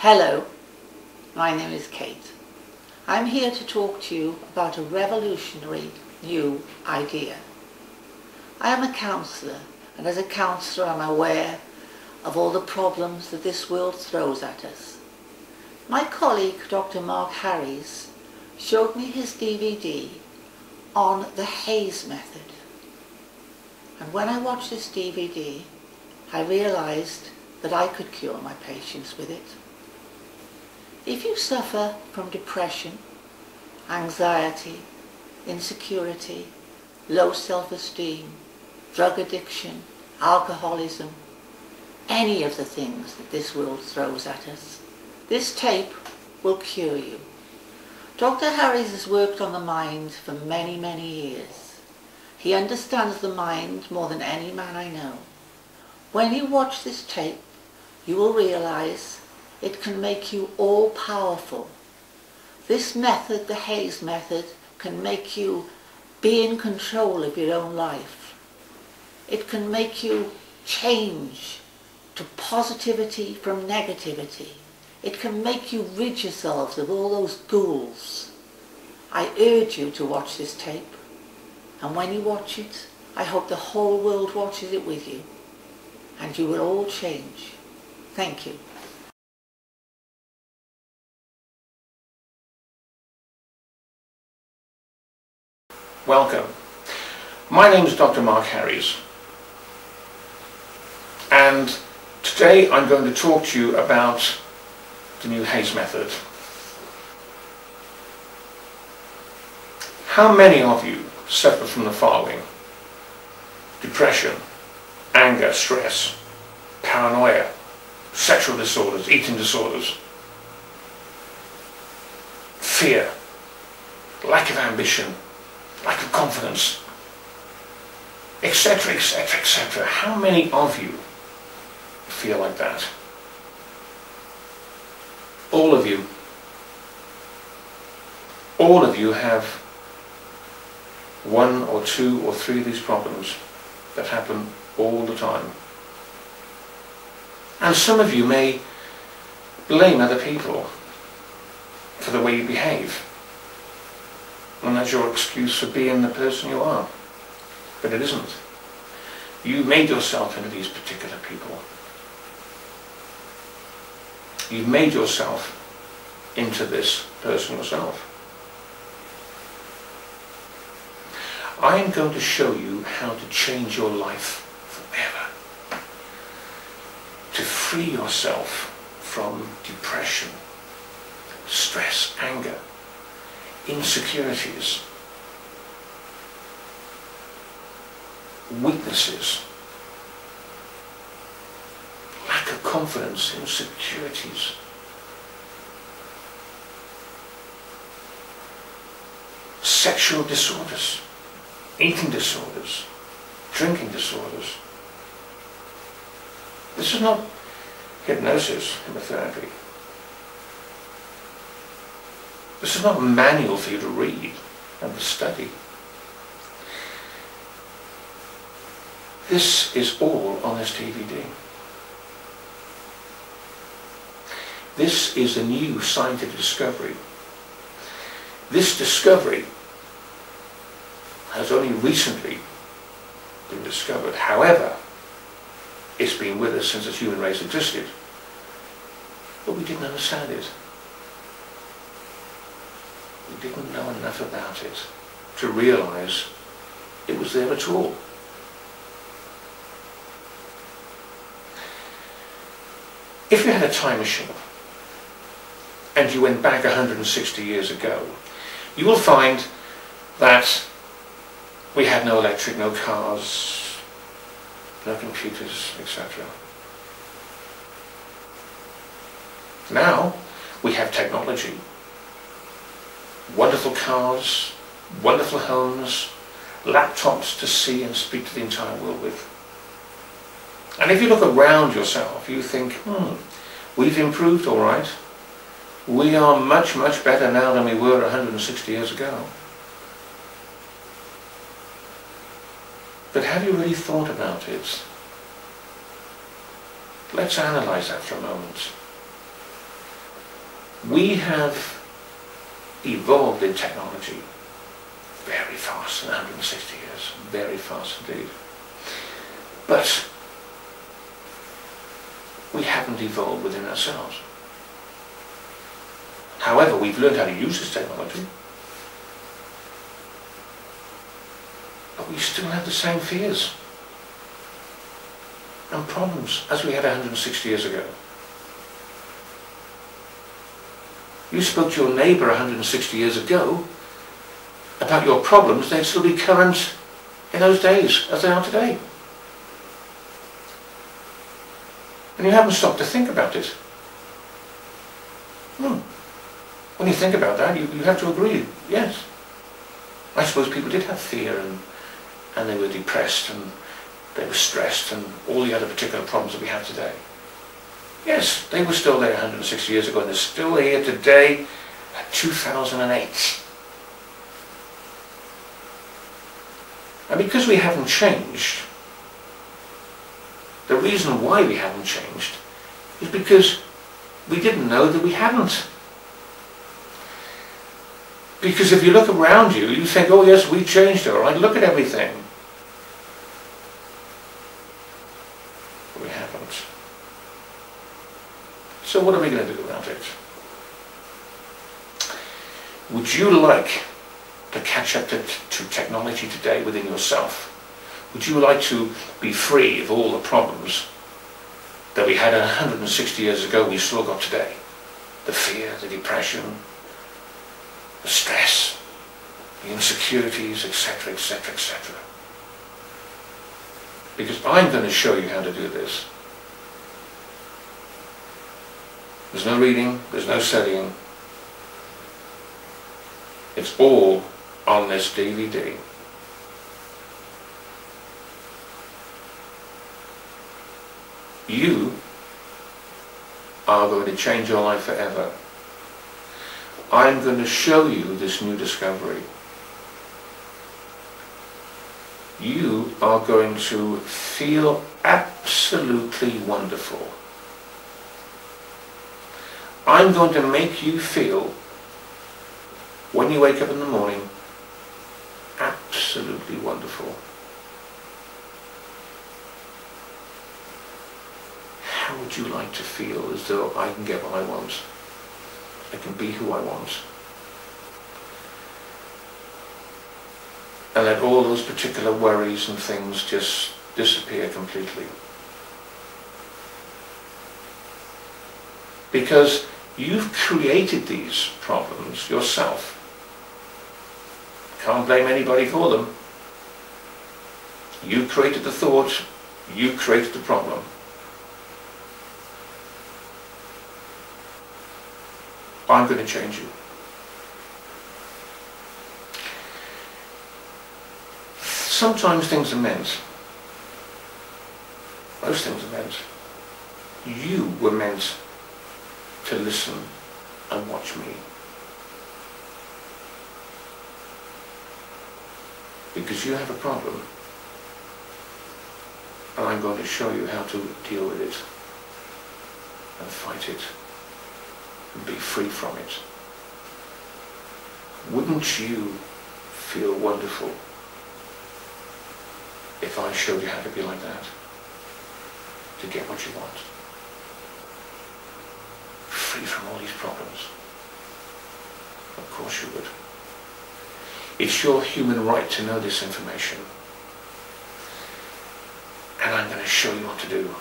Hello, my name is Kate. I'm here to talk to you about a revolutionary new idea. I am a counsellor, and as a counsellor I'm aware of all the problems that this world throws at us. My colleague Dr. Mark Harries showed me his DVD on the Hays method, and when I watched this DVD I realised that I could cure my patients with it. If you suffer from depression, anxiety, insecurity, low self-esteem, drug addiction, alcoholism, any of the things that this world throws at us, this tape will cure you. Dr. Harries has worked on the mind for many, many years. He understands the mind more than any man I know. When you watch this tape, you will realise it can make you all-powerful. This method, the Hays method, can make you be in control of your own life. It can make you change to positivity from negativity. It can make you rid yourselves of all those ghouls. I urge you to watch this tape, and when you watch it, I hope the whole world watches it with you, and you will all change. Thank you. Welcome. My name is Dr. Mark Harries, and today I'm going to talk to you about the new Hays method. How many of you suffer from the following? Depression, anger, stress, paranoia, sexual disorders, eating disorders, fear, lack of ambition, lack of confidence, etc., etc., etc. How many of you feel like that? All of you. All of you have one or two or three of these problems that happen all the time. And some of you may blame other people for the way you behave, and that's your excuse for being the person you are. But it isn't. You made yourself into these particular people. You've made yourself into this person yourself. I am going to show you how to change your life forever. To free yourself from depression, stress, anger, insecurities, weaknesses, lack of confidence, insecurities, sexual disorders, eating disorders, drinking disorders. This is not hypnosis, hypnotherapy. This is not a manual for you to read and to study. This is all on this DVD. This is a new scientific discovery. This discovery has only recently been discovered. However, it's been with us since the human race existed. But we didn't understand it. We didn't know enough about it to realise it was there at all. If you had a time machine and you went back 160 years ago, you will find that we had no electric, no cars, no computers, etc. Now we have technology. Wonderful cars, wonderful homes, laptops to see and speak to the entire world with. And if you look around yourself, you think, we've improved all right. We are much, much better now than we were 160 years ago. But have you really thought about it? Let's analyse that for a moment. We have evolved in technology very fast in 160 years, very fast indeed. But we haven't evolved within ourselves. However, we've learned how to use this technology, but we still have the same fears and problems as we had 160 years ago. You spoke to your neighbour 160 years ago about your problems, they'd still be current in those days as they are today. And you haven't stopped to think about it. When you think about that, you have to agree, yes. I suppose people did have fear and they were depressed and they were stressed and all the other particular problems that we have today. Yes, they were still there 160 years ago and they're still here today at 2008. And because we haven't changed, the reason why we haven't changed is because we didn't know that we hadn't. Because if you look around you, you think, oh yes, we changed, all right, look at everything. But we haven't. So what are we going to do about it? Would you like to catch up to technology today within yourself? Would you like to be free of all the problems that we had 160 years ago we still got today? The fear, the depression, the stress, the insecurities, etc., etc., etc. Because I'm going to show you how to do this. There's no reading, there's no studying. It's all on this DVD. You are going to change your life forever. I'm going to show you this new discovery. You are going to feel absolutely wonderful. I'm going to make you feel, when you wake up in the morning, absolutely wonderful. How would you like to feel as though I can get what I want? I can be who I want. And let all those particular worries and things just disappear completely. Because you've created these problems yourself. Can't blame anybody for them. You created the thought, you created the problem. I'm going to change you. Sometimes things are meant. Most things are meant. You were meant to listen and watch me. Because you have a problem. And I'm going to show you how to deal with it and fight it. Be free from it. Wouldn't you feel wonderful if I showed you how to be like that? To get what you want. Free from all these problems. Of course you would. It's your human right to know this information. And I'm going to show you what to do.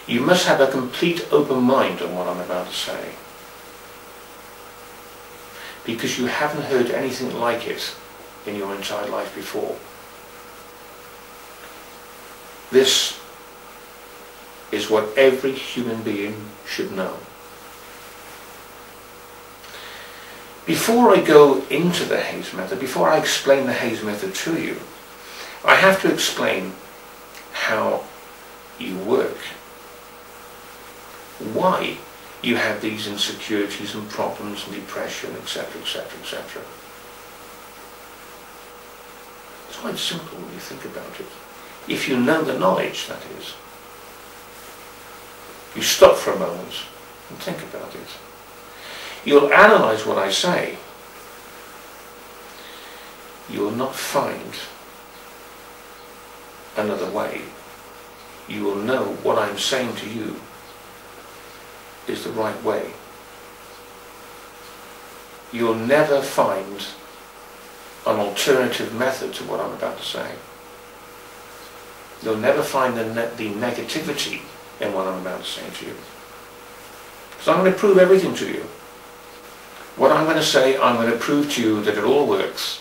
You must have a complete open mind on what I'm about to say. Because you haven't heard anything like it in your entire life before. This is what every human being should know. Before I go into the Hayes method, before I explain the Hayes method to you, I have to explain how you work. Why you have these insecurities and problems and depression, etc., etc., etc. It's quite simple when you think about it. If you know the knowledge, that is. You stop for a moment and think about it. you'll analyse what I say, you will not find another way. You will know what I'm saying to you is the right way. You'll never find an alternative method to what I'm about to say. You'll never find the negativity in what I'm about to say to you. Because I'm going to prove everything to you. What I'm going to say, I'm going to prove to you that it all works.